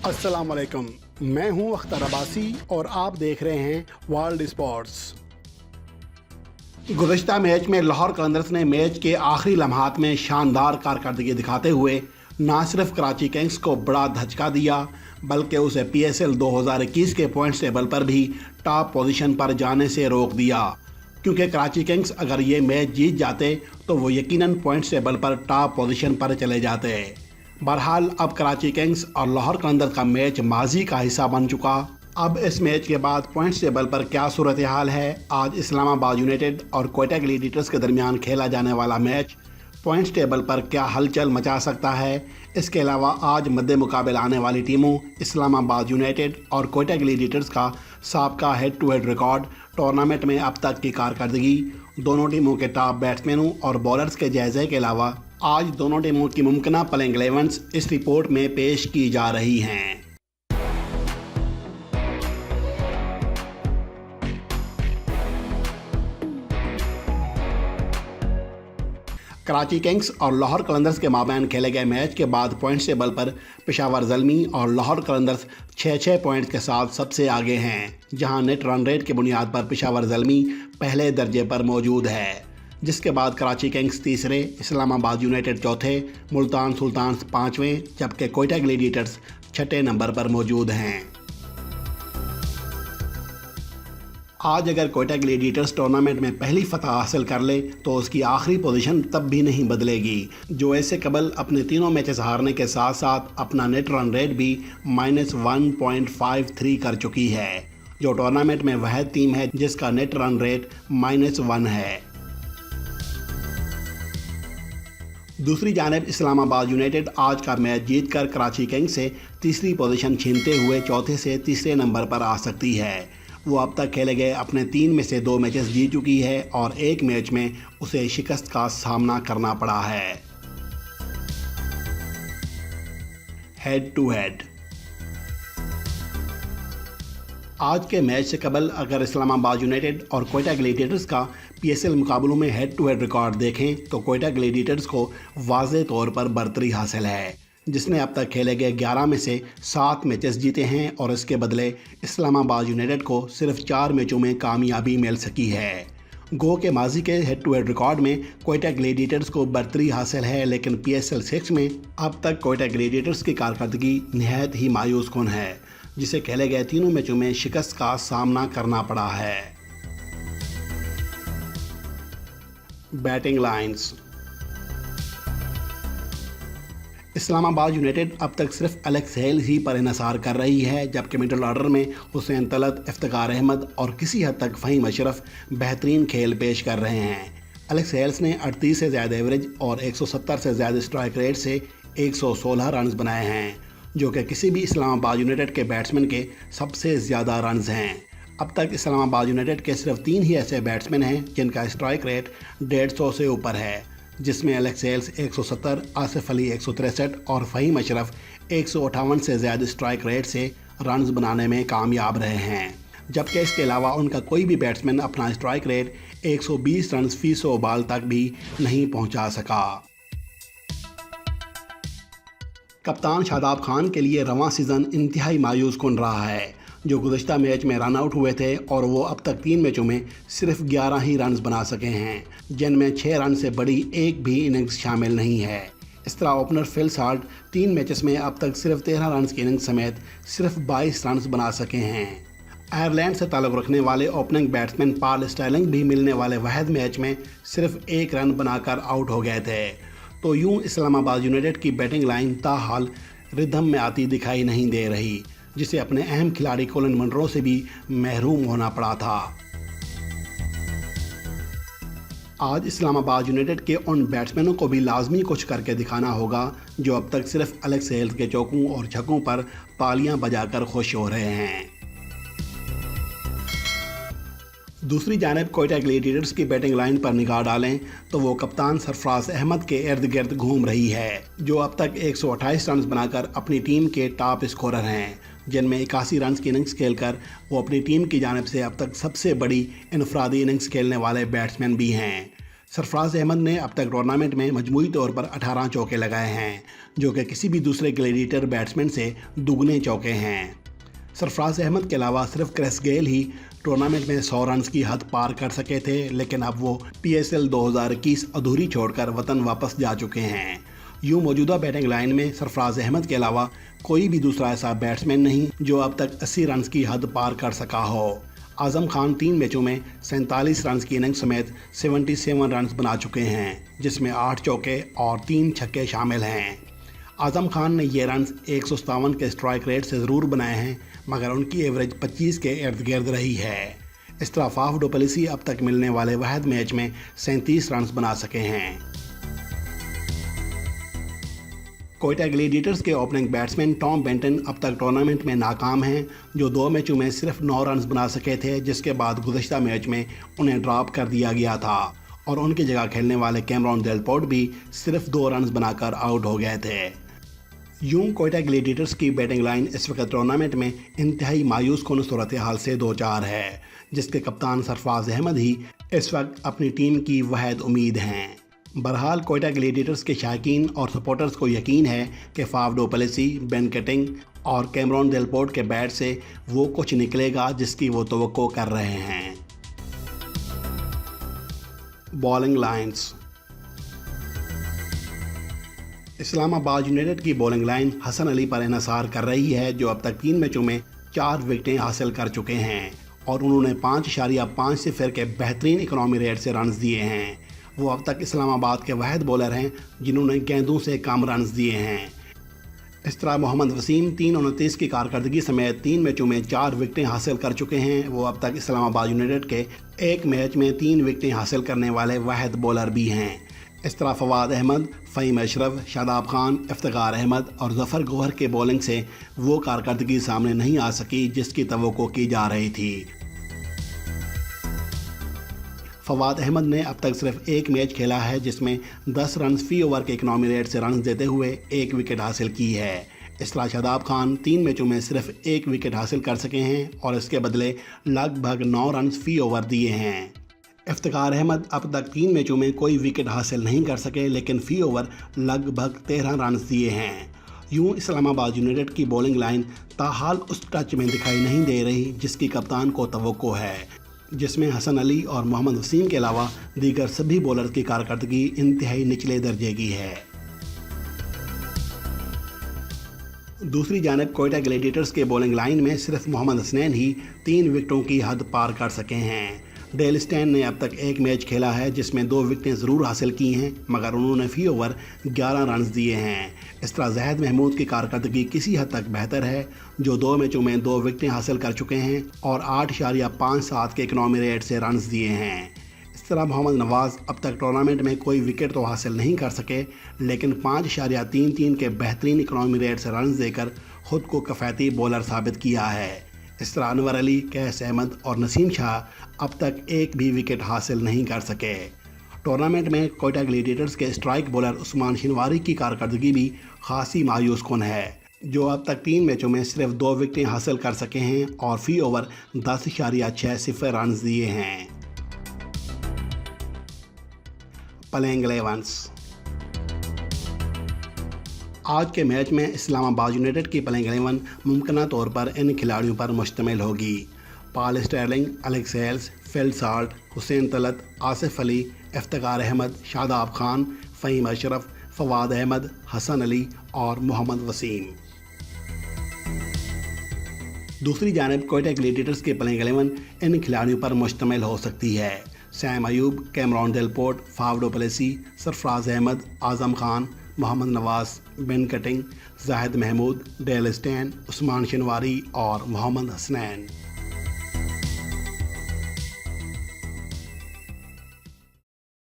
अस्सलाम वालेकुम, मैं हूं अख्तर अब्बासी और आप देख रहे हैं वर्ल्ड स्पोर्ट्स। गुज़श्ता मैच में लाहौर कलंदर्स ने मैच के आखिरी लम्हात में शानदार कारकर्दगी दिखाते हुए न सिर्फ कराची किंग्स को बड़ा धचका दिया बल्कि उसे PSL 2021 के पॉइंट्स टेबल पर भी टॉप पोजीशन पर जाने से रोक दिया, क्योंकि कराची किंग्स अगर ये मैच जीत जाते तो वो यकीनन पॉइंट्स टेबल पर टॉप पोजीशन पर चले जाते। बहरहाल अब कराची किंग्स और लाहौर कलंदर्स का मैच माजी का हिस्सा बन चुका। अब इस मैच के बाद पॉइंट्स टेबल पर क्या सूरत हाल है, आज इस्लामाबाद यूनाइटेड और क्वेटा ग्लैडिएटर्स के दरमियान खेला जाने वाला मैच पॉइंट्स टेबल पर क्या हलचल मचा सकता है। इसके अलावा आज मद्दे मुकाबले आने वाली टीमों इस्लामाबाद यूनाइटेड और क्वेटा ग्लैडिएटर्स का साबका head to head record, tournament में अब तक की कारकर्दगी, दोनों टीमों के टॉप बैट्समैनों और बॉलर्स के जायजे के अलावा आज दोनों टीमों की मुमकिना प्लेइंग 11 इस रिपोर्ट में पेश की जा रही हैं। कराची किंग्स और लाहौर कलंदर्स के माबैन खेले गए मैच के बाद पॉइंट्स टेबल पर पेशावर ज़ल्मी और लाहौर कलंदर्स 6-6 पॉइंट्स के साथ सबसे आगे हैं, जहां नेट रन रेट की बुनियाद पर पेशावर ज़ल्मी पहले दर्जे पर मौजूद है, जिसके बाद कराची किंग्स तीसरे, इस्लामाबाद यूनाइटेड चौथे, मुल्तान सुल्तान्स पाँचवें, जबकि क्वेटा ग्लैडिएटर्स छठे नंबर पर मौजूद हैं। आज अगर क्वेटा ग्लैडिएटर्स टूर्नामेंट में पहली फतह हासिल कर ले तो उसकी आखिरी पोजीशन तब भी नहीं बदलेगी, जो ऐसे कबल अपने तीनों मैचेस हारने के साथ साथ अपना नेट रन रेट भी -1.53 कर चुकी है, जो टूर्नामेंट में वह टीम है जिसका नेट रन रेट -1 है। दूसरी जानिब इस्लामाबाद यूनाइटेड आज का मैच जीतकर कराची किंग्स से तीसरी पोजीशन छीनते हुए चौथे से तीसरे नंबर पर आ सकती है। वो अब तक खेले गए अपने 3 में से 2 मैचेस जीत चुकी है और एक मैच में उसे शिकस्त का सामना करना पड़ा है। हेड टू हेड आज के मैच से कबल अगर इस्लामाबाद यूनाइटेड और क्वेटा ग्लैडिएटर्स का PSL मुकाबलों में हेड टू हेड रिकॉर्ड देखें तो क्वेटा ग्लैडिएटर्स को वाज़े तौर पर बरतरी हासिल है, जिसने अब तक खेले गए 11 में से 7 मैचेस जीते हैं और इसके बदले इस्लामाबाद यूनाइटेड को सिर्फ 4 मैचों में कामयाबी मिल सकी है। गो के माजी के हेड टू हेड रिकॉर्ड में क्वेटा ग्लैडिएटर्स को बरतरी हासिल है, लेकिन PSL 6 में अब तक क्वेटा ग्लैडिएटर्स की कारकर्दगी निहायत ही मायूस कुन है, जिसे खेले गए तीनों मैचों में शिकस्त का सामना करना पड़ा है। बैटिंग लाइन्स इस्लामाबाद यूनाइटेड अब तक सिर्फ एलेक्स हेल ही पर इन्हिसार कर रही है, जबकि मिडल ऑर्डर में हुसैन तलत, इफ्तिखार अहमद और किसी हद तक फ़हीम अशरफ बेहतरीन खेल पेश कर रहे हैं। एलेक्स हेल्स ने 38 से ज़्यादा एवरेज और 170 से ज़्यादा स्ट्राइक रेट से 116 रन बनाए हैं, जो कि किसी भी इस्लामाबाद यूनाइटेड के बैट्समैन के सबसे ज़्यादा रन्स हैं। अब तक इस्लामाबाद यूनाइटेड के सिर्फ 3 ही ऐसे बैट्समैन हैं जिनका स्ट्राइक रेट 150 से ऊपर है, जिसमें एलेक्स हेल्स 170, आसिफ अली 163 और फ़हीम अशरफ 158 से ज़्यादा स्ट्राइक रेट से रन्स बनाने में कामयाब रहे हैं, जबकि इसके अलावा उनका कोई भी बैट्समैन अपना स्ट्राइक रेट 120 रन फी 100 बॉल तक भी नहीं पहुंचा सका। कप्तान शादाब खान के लिए रवां सीज़न इंतहाई मायूस कुन रहा है, जो गुज़श्ता मैच में रन आउट हुए थे और वो अब तक 3 मैचों में सिर्फ 11 ही रन्स बना सके हैं, जिनमें 6 रन से बड़ी एक भी इनिंग्स शामिल नहीं है। इस तरह ओपनर फिल साल्ट 3 मैचेस में अब तक सिर्फ 13 रन की इनिंग्स समेत सिर्फ 22 रन बना सके हैं। आयरलैंड से ताल्लुक़ रखने वाले ओपनिंग बैट्समैन पॉल स्टार्लिंग भी मिलने वाले वाहिद मैच में सिर्फ 1 रन बनाकर आउट हो गए थे। तो यूँ इस्लामाबाद यूनाइटेड की बैटिंग लाइन ताहाल रिदम में आती दिखाई नहीं दे रही, जिसे अपने अहम खिलाड़ी कोलिन मनरो से भी महरूम होना पड़ा था। आज इस्लामाबाद यूनाइटेड के उन बैट्समैनों को भी लाजमी कुछ करके दिखाना होगा जो अब तक सिर्फ एलेक्स हेल्स के चौकों और छक्कों पर तालियां बजाकर खुश हो रहे हैं। दूसरी जानिब क्वेटा ग्लैडिएटर्स की बैटिंग लाइन पर निगाह डालें तो वो कप्तान सरफराज अहमद के इर्द गिर्द घूम रही है, जो अब तक 128 रन बनाकर अपनी टीम के टॉप स्कोरर हैं, जिनमें 81 रन की इनिंग्स खेलकर वो अपनी टीम की जानिब से अब तक सबसे बड़ी इनफरादी इनिंग्स खेलने वाले बैट्समैन भी हैं। सरफराज अहमद ने अब तक टूर्नामेंट में मजमूई तौर पर 18 चौके लगाए हैं, जो कि किसी भी दूसरे ग्लैडिएटर बैट्समैन से दुगने चौके हैं। सरफराज अहमद के अलावा सिर्फ क्रिस गेल ही टूर्नामेंट में 100 रन की हद पार कर सके थे, लेकिन अब वो PSL 2021 अधूरी छोड़कर वतन वापस जा चुके हैं। यूँ मौजूदा बैटिंग लाइन में सरफराज अहमद के अलावा कोई भी दूसरा ऐसा बैट्समैन नहीं जो अब तक 80 रन की हद पार कर सका हो। आजम खान 3 मैचों में 47 रन की इनिंग्स समेत 77 रन बना चुके हैं, जिसमें 8 चौके और 3 छक्के शामिल हैं। आजम खान ने ये रन 157 के स्ट्राइक रेट से ज़रूर बनाए हैं, मगर उनकी एवरेज 25 के इर्द गिर्द रही है। इस तरह फाफ डु प्लेसी अब तक मिलने वाले वाहिद मैच में 37 रन बना सके हैं। कोयटा ग्लैडिएटर्स के ओपनिंग बैट्समैन टॉम बेंटन अब तक टूर्नामेंट में नाकाम हैं, जो 2 मैचों में सिर्फ 9 रन बना सके थे, जिसके बाद गुज़श्ता मैच में उन्हें ड्रॉप कर दिया गया था और उनकी जगह खेलने वाले कैमरॉन डेलपोर्ट भी सिर्फ 2 रन बनाकर आउट हो गए थे। यूं कोयटा ग्लैडिएटर्स की बैटिंग लाइन इस वक्त टूर्नामेंट में इंतहाई मायूस कुन सूरत हाल से दो चार है, जिसके कप्तान सरफराज अहमद ही इस वक्त अपनी टीम की वाहिद उम्मीद हैं। बहरहाल कोयटा ग्लैडिएटर्स के शायकीन और सपोर्टर्स को यकीन है कि Faf du Plessis, Ben Cutting और कैमरॉन डेलपोर्ट के बैट से वो कुछ निकलेगा जिसकी वो तवक्को कर रहे हैं। Bowling lines. इस्लामाबाद यूनाइटेड की बॉलिंग लाइन हसन अली पर इन्हिसार कर रही है, जो अब तक 3 मैचों में 4 विकेटें हासिल कर चुके हैं और उन्होंने 5.5 के बेहतरीन इकनॉमी रेट से रन दिए हैं। वो अब तक इस्लामाबाद के वाहिद बॉलर हैं जिन्होंने गेंदों से कम रन दिए हैं। इस तरह मोहम्मद वसीम 329 की कारकर्दगी समेत 3 मैचों में 4 विकेटें हासिल कर चुके हैं। वो अब तक इस्लामाबाद यूनाइटेड के एक मैच में 3 विकेटें हासिल करने वाले वाहिद बॉलर भी हैं। इस तरह फवाद अहमद, फ़हीम अशरफ, शादाब खान, इफ्तिखार अहमद और ज़फ़र गौहर के बॉलिंग से वो कारकर्दगी सामने नहीं आ सकी जिसकी तवक्को की जा रही थी। फवाद अहमद ने अब तक सिर्फ एक मैच खेला है, जिसमें 10 रन फ़ी ओवर के इकनॉमी रेट से रन देते हुए 1 विकेट हासिल की है। इस तरह शादाब खान 3 मैचों में सिर्फ 1 विकेट हासिल कर सके हैं और इसके बदले लगभग 9 रन फ़ी ओवर दिए हैं। इफ्तिखार अहमद अब तक 3 मैचों में कोई विकेट हासिल नहीं कर सके, लेकिन फ़ी ओवर लगभग 13 रन दिए हैं। यूँ इस्लामाबाद यूनाइटेड की बॉलिंग लाइन ताहाल उस टच में दिखाई नहीं दे रही जिसकी कप्तान को तवक्को है, जिसमें हसन अली और मोहम्मद वसीम के अलावा दीगर सभी बॉलर्स की कारकर्दगी इंतहाई निचले दर्जे की है। दूसरी जानिब कोयटा ग्लैडिएटर्स के बॉलिंग लाइन में सिर्फ मोहम्मद हसनैन ही 3 विकेटों की हद पार कर सके हैं। डेल स्टेन ने अब तक एक मैच खेला है जिसमें 2 विकेटें ज़रूर हासिल की हैं, मगर उन्होंने फ़ी ओवर 11 रन दिए हैं। इस तरह ज़ाहिद महमूद की कारकर्दगी किसी हद तक बेहतर है, जो 2 मैचों में 2 विकेटें हासिल कर चुके हैं और 8.57 के इकनॉमी रेट से रन दिए हैं। इस तरह मोहम्मद नवाज़ अब तक टूर्नामेंट में कोई विकेट तो हासिल नहीं कर सके, लेकिन 5.33 के बेहतरीन इकनॉमी रेट से रन देकर ख़ुद को कफ़ायती बॉलर साबित किया है। इस तरह अनवर अली, कैस अहमद और नसीम शाह अब तक एक भी विकेट हासिल नहीं कर सके। टूर्नामेंट में कोयटा ग्लैडिएटर्स के स्ट्राइक बॉलर उस्मान शिनवारी की कारकर्दगी भी खासी मायूस कुन है, जो अब तक 3 मैचों में सिर्फ 2 विकेटें हासिल कर सके हैं और फ़ी ओवर 10.60 रन दिए हैं। प्लेइंग 11। आज के मैच में इस्लामाबाद यूनाइटेड की प्लेइंग 11 मुमकिन तौर पर इन खिलाड़ियों पर मुश्तमिल होगी: Paul Stirling, Alex Hales, Phil Salt, Hussain Talat, Asif Ali, Iftikhar Ahmed, Shadab Khan, Faheem Ashraf, Fawad Ahmed, Hasan Ali और मोहम्मद वसीम। दूसरी जानिब कोयटा ग्लैडिएटर्स की प्लेइंग 11 इन खिलाड़ियों पर मुश्तमिल हो सकती है: Saim Ayub, Cameron Delport, Faf du Plessis, Sarfaraz Ahmed, Azam Khan, Mohammad Nawaz, Ben Cutting, Zahid Mahmood, Dale Steyn, Usman Shinwari और मोहम्मद हसनैन।